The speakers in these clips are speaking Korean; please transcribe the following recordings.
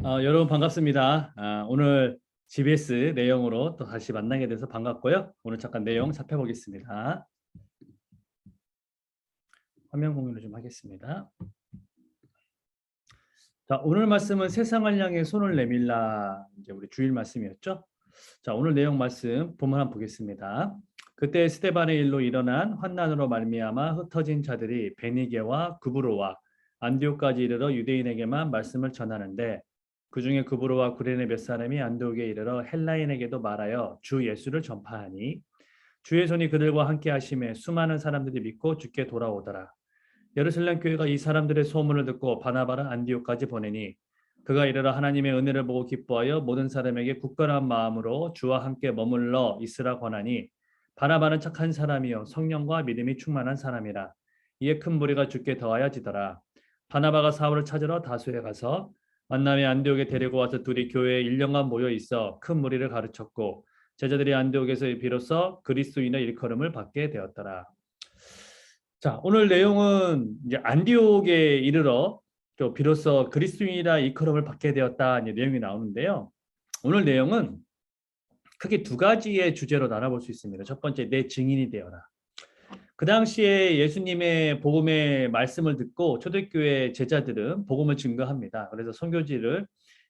여러분 반갑습니다. 오늘 GBS 내용으로 또 다시 만나게 돼서 반갑고요. 오늘 잠깐 내용 살펴보겠습니다. 화면 공유를 좀 하겠습니다. 자, 오늘 말씀은 세상을 향해 손을 내밀라, 이제 우리 주일 말씀이었죠. 자, 오늘 내용 말씀 본문 한번 보겠습니다. 그때 스데반의 일로 일어난 환난으로 말미암아 흩어진 자들이 베니게와 구브로와 안디옥까지 이르러 유대인에게만 말씀을 전하는데, 그 중에 구브로와 구레네 몇 사람이 안디옥에 이르러 헬라인에게도 말하여 주 예수를 전파하니, 주의 손이 그들과 함께 하심에 수많은 사람들이 믿고 주께 돌아오더라. 예루살렘 교회가 이 사람들의 소문을 듣고 바나바를 안디옥까지 보내니, 그가 이르러 하나님의 은혜를 보고 기뻐하여 모든 사람에게 굳건한 마음으로 주와 함께 머물러 있으라 권하니, 바나바는 착한 사람이요 성령과 믿음이 충만한 사람이라. 이에 큰 무리가 주께 더하여지더라. 바나바가 사울을 찾으러 다소에 가서 만남의 안디옥에 데리고 와서 둘이 교회에 1년간 모여 있어 큰 무리를 가르쳤고, 제자들이 안디옥에서 비로소 그리스도인의 일컬음을 받게 되었더라. 자, 오늘 내용은 이제 안디옥에 이르러 또 비로소 그리스도인이라 일컬음을 받게 되었다, 이제 내용이 나오는데요. 오늘 내용은 크게 두 가지의 주제로 나눠볼 수 있습니다. 첫 번째, 내 증인이 되어라. 그 당시에 예수님의 복음의 말씀을 듣고 초대교회 제자들은 복음을 증거합니다. 그래서 선교지를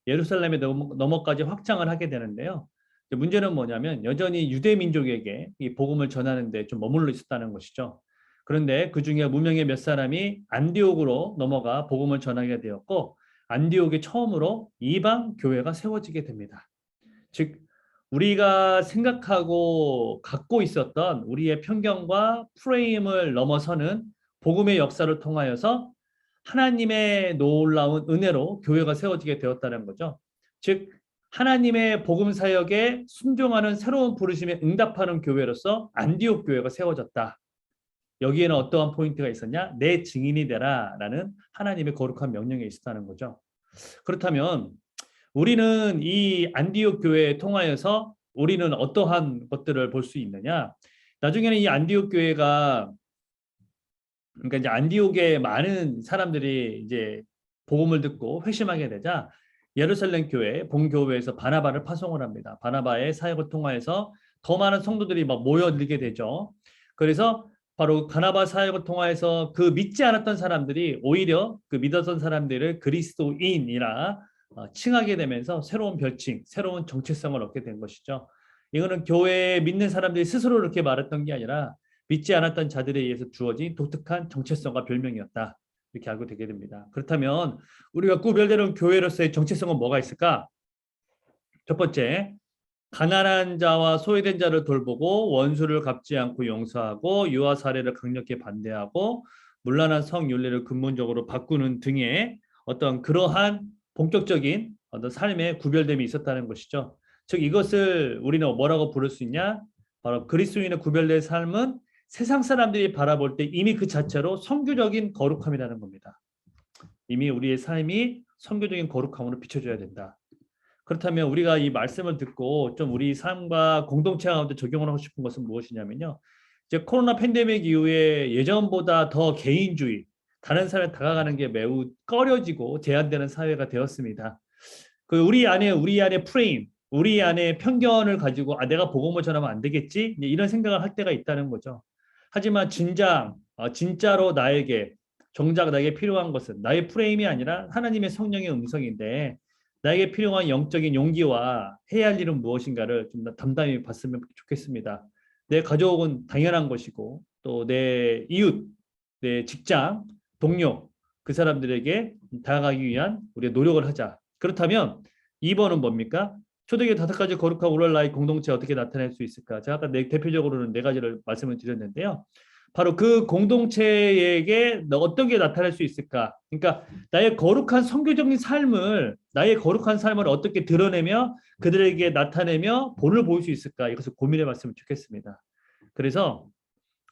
예루살렘에 넘어까지 확장을 하게 되는데요. 문제는 뭐냐면 여전히 유대 민족에게 이 복음을 전하는데 좀 머물러 있었다는 것이죠. 그런데 그 중에 무명의 몇 사람이 안디옥으로 넘어가 복음을 전하게 되었고, 안디옥이 처음으로 이방 교회가 세워지게 됩니다. 즉, 우리가 생각하고 갖고 있었던 우리의 편견과 프레임을 넘어서는 복음의 역사를 통하여서 하나님의 놀라운 은혜로 교회가 세워지게 되었다는 거죠. 즉, 하나님의 복음 사역에 순종하는 새로운 부르심에 응답하는 교회로서 안디옥 교회가 세워졌다. 여기에는 어떠한 포인트가 있었냐? 내 증인이 되라라는 하나님의 거룩한 명령에 있었다는 거죠. 그렇다면 우리는 이 안디옥 교회에 통하여서 우리는 어떠한 것들을 볼 수 있느냐? 나중에는 이 안디옥 교회가, 그러니까 이제 안디옥에 많은 사람들이 이제 복음을 듣고 회심하게 되자 예루살렘 교회 본교회에서 바나바를 파송을 합니다. 바나바의 사역을 통하여서 더 많은 성도들이 막 모여들게 되죠. 그래서 바로 바나바 사역을 통하여서 그 믿지 않았던 사람들이 오히려 그 믿었던 사람들을 그리스도인이라 칭하게 되면서 새로운 별칭, 새로운 정체성을 얻게 된 것이죠. 이거는 교회에 믿는 사람들이 스스로 이렇게 말했던 게 아니라 믿지 않았던 자들에 의해서 주어진 독특한 정체성과 별명이었다, 이렇게 알고 되게 됩니다. 그렇다면 우리가 구별되는 교회로서의 정체성은 뭐가 있을까? 첫 번째, 가난한 자와 소외된 자를 돌보고 원수를 갚지 않고 용서하고 유아 사례를 강력히 반대하고 문란한 성윤리를 근본적으로 바꾸는 등의 어떤 그러한 본격적인 어떤 삶의 구별됨이 있었다는 것이죠. 즉, 이것을 우리는 뭐라고 부를 수 있냐? 바로 그리스도인의 구별된 삶은 세상 사람들이 바라볼 때 이미 그 자체로 선교적인 거룩함이라는 겁니다. 이미 우리의 삶이 선교적인 거룩함으로 비춰져야 된다. 그렇다면 우리가 이 말씀을 듣고 좀 우리 삶과 공동체 가운데 적용을 하고 싶은 것은 무엇이냐면요. 이제 코로나 팬데믹 이후에 예전보다 더 개인주의, 다른 사람에 다가가는 게 매우 꺼려지고 제한되는 사회가 되었습니다. 그 우리 안에 프레임, 우리 안에 편견을 가지고 내가 복음을 전하면 안 되겠지, 이런 생각을 할 때가 있다는 거죠. 하지만 진짜로 정작 나에게 필요한 것은 나의 프레임이 아니라 하나님의 성령의 음성인데, 나에게 필요한 영적인 용기와 해야 할 일은 무엇인가를 좀 더 담담히 봤으면 좋겠습니다. 내 가족은 당연한 것이고, 또 내 이웃, 내 직장, 동료, 그 사람들에게 다가가기 위한 우리의 노력을 하자. 그렇다면 2번은 뭡니까? 초대교회 5가지 거룩한 오랄라의 공동체 어떻게 나타낼 수 있을까? 제가 아까 대표적으로는 4가지를 말씀을 드렸는데요. 바로 그 공동체에게 어떤 게 나타날 수 있을까? 그러니까 나의 거룩한 삶을 어떻게 드러내며 그들에게 나타내며 본을 보일 수 있을까? 이것을 고민해 봤으면 좋겠습니다. 그래서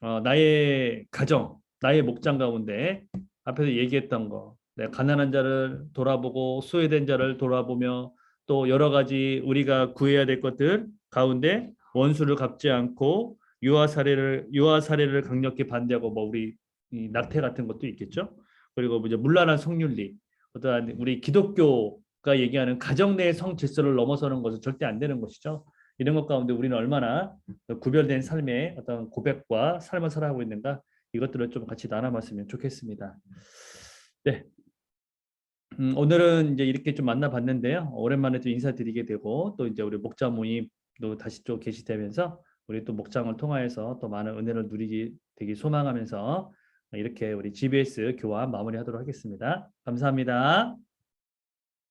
나의 가정, 나의 목장 가운데 앞에서 얘기했던 거, 내가 가난한 자를 돌아보고 소외된 자를 돌아보며 또 여러 가지 우리가 구해야 될 것들 가운데 원수를 갚지 않고 유아 사례를 강력히 반대하고, 뭐 우리 이 낙태 같은 것도 있겠죠. 그리고 이제 문란한 성윤리, 어떠한 우리 기독교 얘기하는 가정 내 성 질서를 넘어서는 것은 절대 안 되는 것이죠. 이런 것 가운데 우리는 얼마나 구별된 삶의 어떤 고백과 삶을 살아가고 있는가 이것들을 좀 같이 나눠봤으면 좋겠습니다. 네, 오늘은 이제 이렇게 좀 만나봤는데요. 오랜만에 또 인사드리게 되고 또 이제 우리 목자 모임도 다시 또 개시되면서 우리 또 목장을 통하여서 또 많은 은혜를 누리게 되기 소망하면서 이렇게 우리 GBS 교화 마무리하도록 하겠습니다. 감사합니다.